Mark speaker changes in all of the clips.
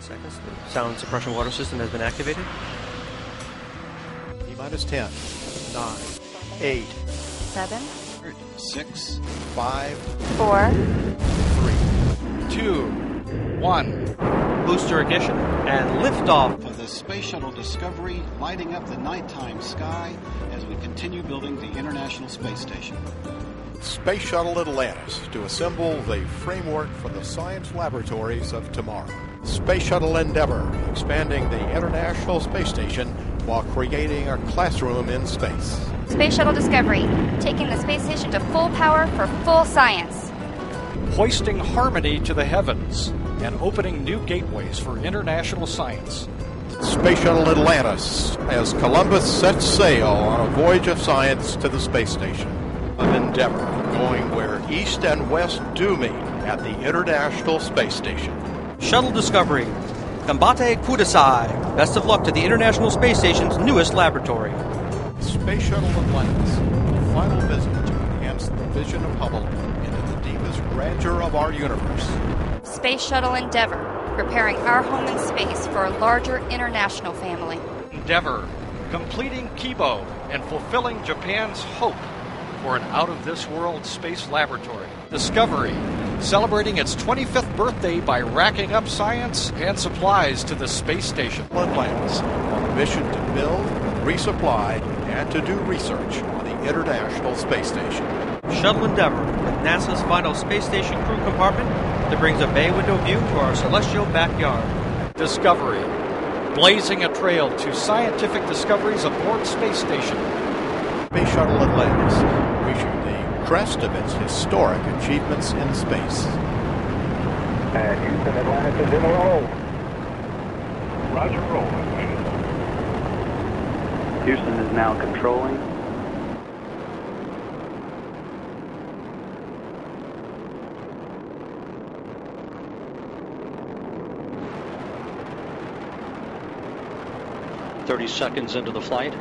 Speaker 1: seconds. The sound suppression water system has been activated.
Speaker 2: T-minus 10, 9, 8,
Speaker 3: 7,
Speaker 4: 6,
Speaker 2: 5,
Speaker 3: 4,
Speaker 2: 3,
Speaker 4: 2, 1.
Speaker 1: Booster ignition and liftoff.
Speaker 4: For the Space Shuttle Discovery, lighting up the nighttime sky as we continue building the International Space Station.
Speaker 2: Space Shuttle Atlantis to assemble the framework for the science laboratories of tomorrow. Space Shuttle Endeavour, expanding the International Space Station while creating a classroom in space.
Speaker 3: Space Shuttle Discovery, taking the space station to full power for full science.
Speaker 5: Hoisting harmony to the heavens and opening new gateways for international science.
Speaker 2: Space Shuttle Atlantis, as Columbus sets sail on a voyage of science to the space station. Of Endeavour, going where East and West do meet at the International Space Station.
Speaker 1: Shuttle Discovery. Combate Kudasai. Best of luck to the International Space Station's newest laboratory.
Speaker 2: Space Shuttle Atlantis, a final visit to enhance the vision of Hubble into the deepest grandeur of our universe.
Speaker 3: Space Shuttle Endeavour, preparing our home in space for a larger international family.
Speaker 5: Endeavour, completing Kibo and fulfilling Japan's hope for an out-of-this-world space laboratory. Discovery, celebrating its 25th birthday by racking up science and supplies to the space station.
Speaker 2: Atlantis, on a mission to build, resupply, and to do research on the International Space Station.
Speaker 1: Shuttle Endeavour, with NASA's final space station crew compartment that brings a bay window view to our celestial backyard.
Speaker 5: Discovery, blazing a trail to scientific discoveries aboard space station.
Speaker 2: Space Shuttle Atlantis, reaching the crest of its historic achievements in space.
Speaker 6: And Houston, Atlantis is in a roll. Roger, roll.
Speaker 7: Houston is now controlling.
Speaker 8: Seconds into the flight.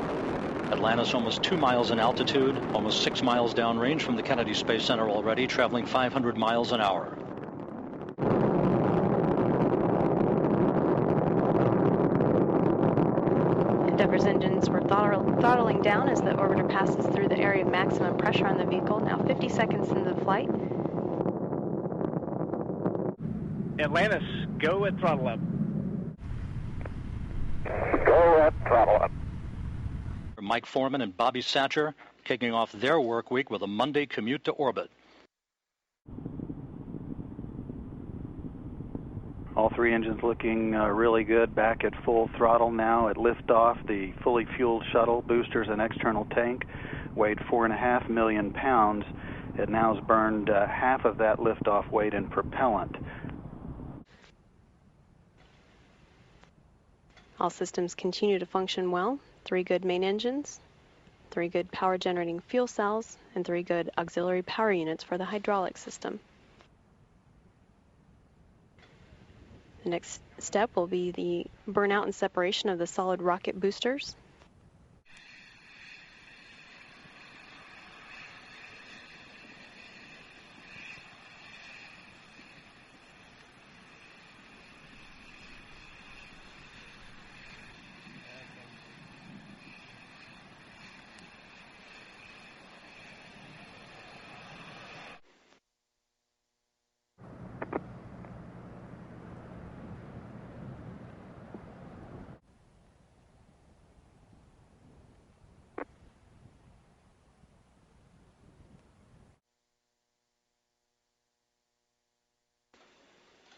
Speaker 8: Atlantis almost 2 miles in altitude, almost 6 miles downrange from the Kennedy Space Center already, traveling 500 miles an hour.
Speaker 9: Endeavour's engines were throttling down as the orbiter passes through the area of maximum pressure on the vehicle. Now 50 seconds into the flight.
Speaker 6: Atlantis, go at throttle up. Go at throttle up.
Speaker 8: Mike Foreman and Bobby Satcher kicking off their work week with a Monday commute to orbit.
Speaker 7: All three engines looking really good, back at full throttle now at liftoff. The fully fueled shuttle, boosters and external tank, weighed 4.5 million pounds. It now has burned half of that liftoff weight in propellant.
Speaker 9: All systems continue to function well. 3 good main engines, 3 good power generating fuel cells, and 3 good auxiliary power units for the hydraulic system. The next step will be the burnout and separation of the solid rocket boosters.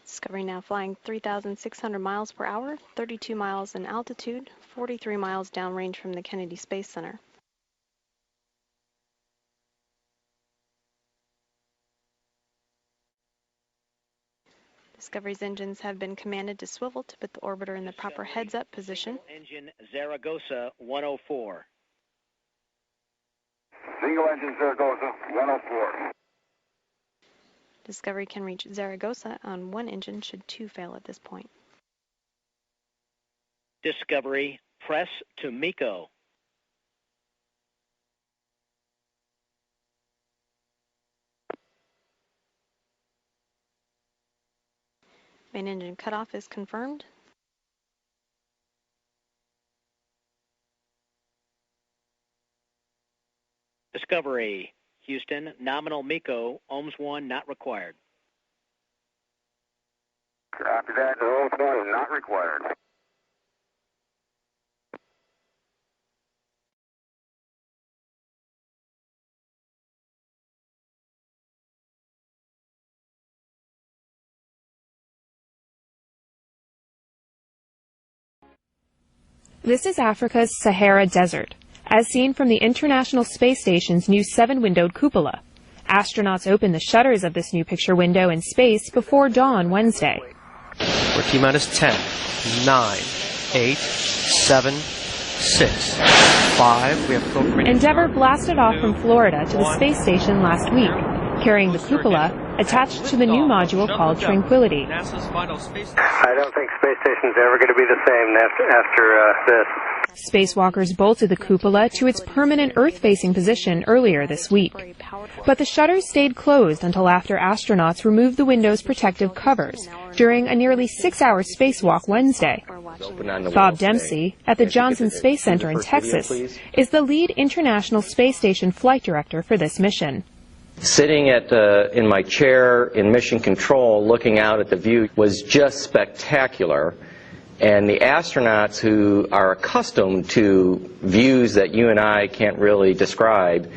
Speaker 9: Discovery now flying 3,600 miles per hour, 32 miles in altitude, 43 miles downrange from the Kennedy Space Center. Discovery's engines have been commanded to swivel to put the orbiter in the proper heads-up position.
Speaker 6: Engine Zaragoza 104.
Speaker 10: Single engine Zaragoza 104.
Speaker 9: Discovery can reach Zaragoza on 1 engine should 2 fail at this point.
Speaker 6: Discovery, press to MECO.
Speaker 9: Main engine cutoff is confirmed.
Speaker 11: Discovery, Houston, nominal MECO, ohms 1 not required.
Speaker 10: Copy that, ohms 1 not required.
Speaker 12: This is Africa's Sahara Desert, as seen from the International Space Station's new 7-windowed cupola. Astronauts opened the shutters of this new picture window in space before dawn Wednesday.
Speaker 1: We're T-minus 10, 9, 8, 7, 6, 5. We have program.
Speaker 12: Endeavour blasted off from Florida to the space station last week, carrying the cupola attached to the new module called Tranquility.
Speaker 1: NASA's final space.
Speaker 6: I don't think space station's ever going to be the same after this.
Speaker 12: Spacewalkers bolted the cupola to its permanent Earth-facing position earlier this week. But the shutters stayed closed until after astronauts removed the window's protective covers during a nearly 6-hour spacewalk Wednesday. Bob Dempsey, at the Johnson Space Center in Texas, is the lead International Space Station flight director for this mission.
Speaker 13: Sitting in my chair in mission control looking out at the view was just spectacular. And the astronauts who are accustomed to views that you and I can't really describe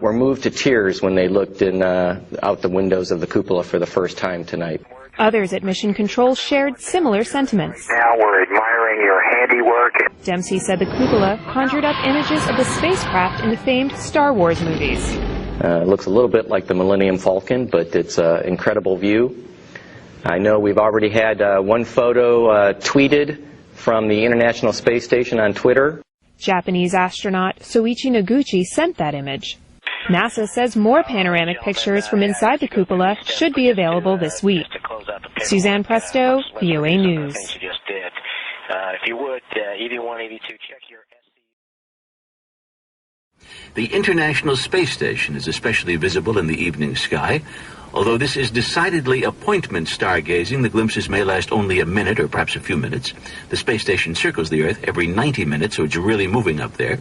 Speaker 13: were moved to tears when they looked out the windows of the cupola for the first time tonight.
Speaker 12: Others at Mission Control shared similar sentiments.
Speaker 6: Now we're admiring your handiwork.
Speaker 12: Dempsey said the cupola conjured up images of the spacecraft in the famed Star Wars movies.
Speaker 13: It looks a little bit like the Millennium Falcon, but it's an incredible view. I know we've already had one photo tweeted from the International Space Station on Twitter.
Speaker 12: Japanese astronaut Soichi Noguchi sent that image. NASA says more panoramic pictures from inside the cupola should be available this week. Suzanne Presto, VOA News.
Speaker 11: If you would, 81, 82, check your...
Speaker 14: The International Space Station is especially visible in the evening sky. Although this is decidedly appointment stargazing, the glimpses may last only a minute or perhaps a few minutes. The space station circles the Earth every 90 minutes, so it's really moving up there.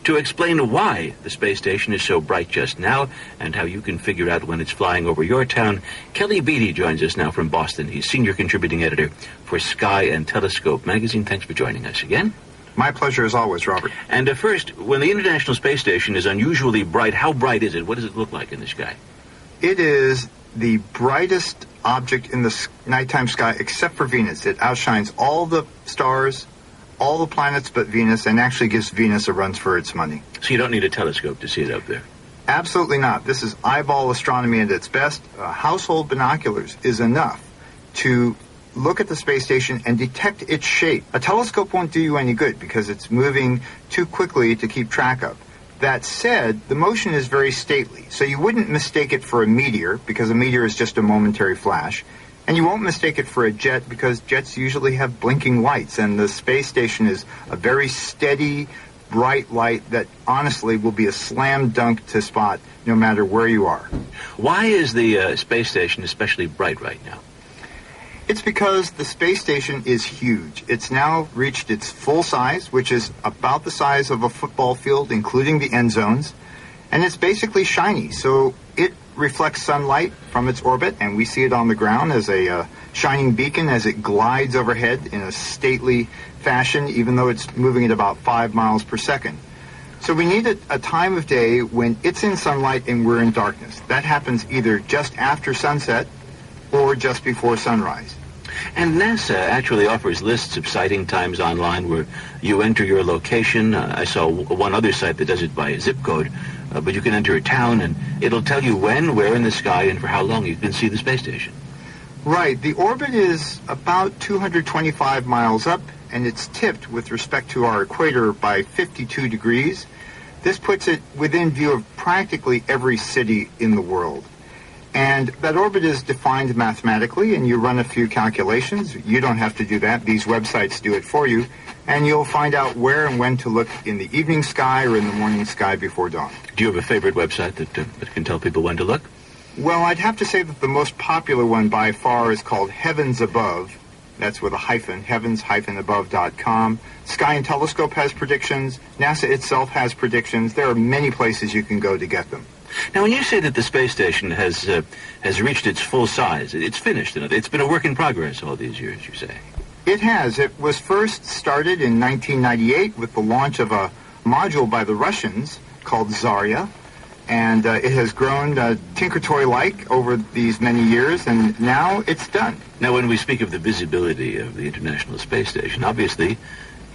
Speaker 14: To explain why the space station is so bright just now and how you can figure out when it's flying over your town, Kelly Beatty joins us now from Boston. He's senior contributing editor for Sky and Telescope magazine. Thanks for joining us again.
Speaker 15: My pleasure as always, Robert.
Speaker 14: And first, when the International Space Station is unusually bright, how bright is it? What does it look like in the sky?
Speaker 15: It is the brightest object in the nighttime sky except for Venus. It outshines all the stars, all the planets but Venus, and actually gives Venus a run for its money.
Speaker 14: So you don't need a telescope to see it up there?
Speaker 15: Absolutely not. This is eyeball astronomy at its best. Household binoculars is enough to look at the space station and detect its shape. A telescope won't do you any good because it's moving too quickly to keep track of. That said, the motion is very stately, so you wouldn't mistake it for a meteor, because a meteor is just a momentary flash, and you won't mistake it for a jet, because jets usually have blinking lights, and the space station is a very steady, bright light that honestly will be a slam dunk to spot no matter where you are.
Speaker 14: Why is the space station especially bright right now?
Speaker 15: It's because the space station is huge. It's now reached its full size, which is about the size of a football field, including the end zones. And it's basically shiny, so it reflects sunlight from its orbit, and we see it on the ground as a shining beacon as it glides overhead in a stately fashion, even though it's moving at about 5 miles per second. So we need a time of day when it's in sunlight and we're in darkness. That happens either just after sunset or just before sunrise.
Speaker 14: And NASA actually offers lists of sighting times online where you enter your location. I saw one other site that does it by zip code, but you can enter a town and it'll tell you when, where in the sky, and for how long you can see the space station.
Speaker 15: Right. The orbit is about 225 miles up, and it's tipped with respect to our equator by 52 degrees. This puts it within view of practically every city in the world. And that orbit is defined mathematically, and you run a few calculations. You don't have to do that. These websites do it for you. And you'll find out where and when to look in the evening sky or in the morning sky before dawn.
Speaker 14: Do you have a favorite website that can tell people when to look?
Speaker 15: Well, I'd have to say that the most popular one by far is called Heavens Above, That's with a hyphen, heavens-above.com. Sky and Telescope has predictions. NASA itself has predictions. There are many places you can go to get them.
Speaker 14: Now, when you say that the space station has reached its full size, it's finished. It's been a work in progress all these years, you say.
Speaker 15: It has. It was first started in 1998 with the launch of a module by the Russians called Zarya, and it has grown Tinker Toy-like over these many years, and now it's done.
Speaker 14: Now, when we speak of the visibility of the International Space Station, obviously,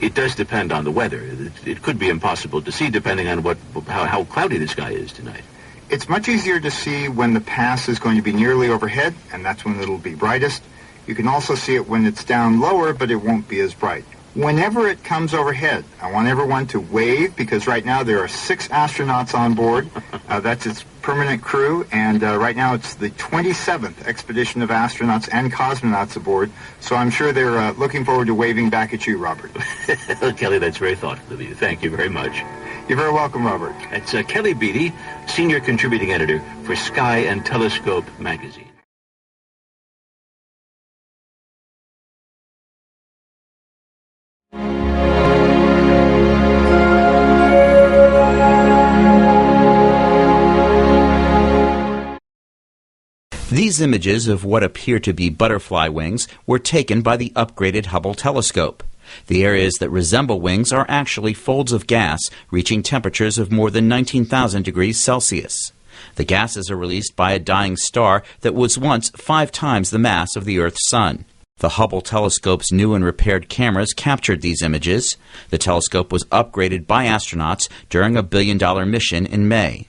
Speaker 14: it does depend on the weather. It could be impossible to see depending on how cloudy the sky is tonight.
Speaker 15: It's much easier to see when the pass is going to be nearly overhead, and that's when it'll be brightest. You can also see it when it's down lower, but it won't be as bright. Whenever it comes overhead, I want everyone to wave, because right now there are 6 astronauts on board. That's its permanent crew, and right now it's the 27th expedition of astronauts and cosmonauts aboard, so I'm sure they're looking forward to waving back at you, Robert.
Speaker 14: Kelly, that's very thoughtful of you. Thank you very much.
Speaker 15: You're very welcome, Robert.
Speaker 14: That's Kelly Beatty, Senior Contributing Editor for Sky and Telescope magazine.
Speaker 16: These images of what appear to be butterfly wings were taken by the upgraded Hubble telescope. The areas that resemble wings are actually folds of gas reaching temperatures of more than 19,000 degrees Celsius. The gases are released by a dying star that was once 5 times the mass of the Earth's sun. The Hubble telescope's new and repaired cameras captured these images. The telescope was upgraded by astronauts during a billion-dollar mission in May.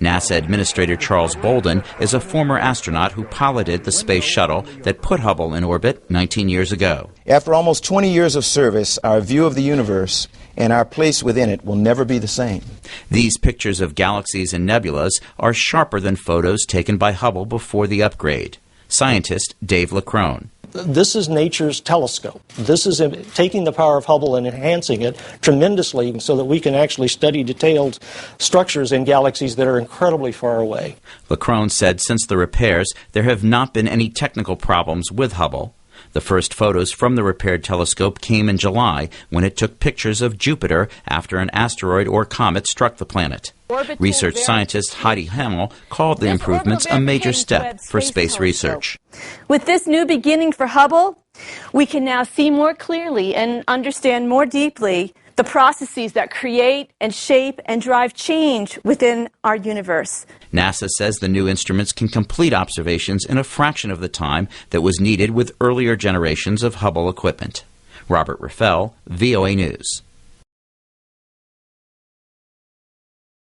Speaker 16: NASA Administrator Charles Bolden is a former astronaut who piloted the space shuttle that put Hubble in orbit 19 years ago.
Speaker 17: After almost 20 years of service, our view of the universe and our place within it will never be the same.
Speaker 16: These pictures of galaxies and nebulas are sharper than photos taken by Hubble before the upgrade. Scientist Dave Leckrone.
Speaker 18: This is nature's telescope. This is taking the power of Hubble and enhancing it tremendously so that we can actually study detailed structures in galaxies that are incredibly far away.
Speaker 16: Leckrone said since the repairs, there have not been any technical problems with Hubble. The first photos from the repaired telescope came in July when it took pictures of Jupiter after an asteroid or comet struck the planet. Research scientist Heidi Hamel called the improvements a major step for space research.
Speaker 19: With this new beginning for Hubble, we can now see more clearly and understand more deeply the processes that create and shape and drive change within our universe.
Speaker 16: NASA says the new instruments can complete observations in a fraction of the time that was needed with earlier generations of Hubble equipment. Robert Raffel, VOA News.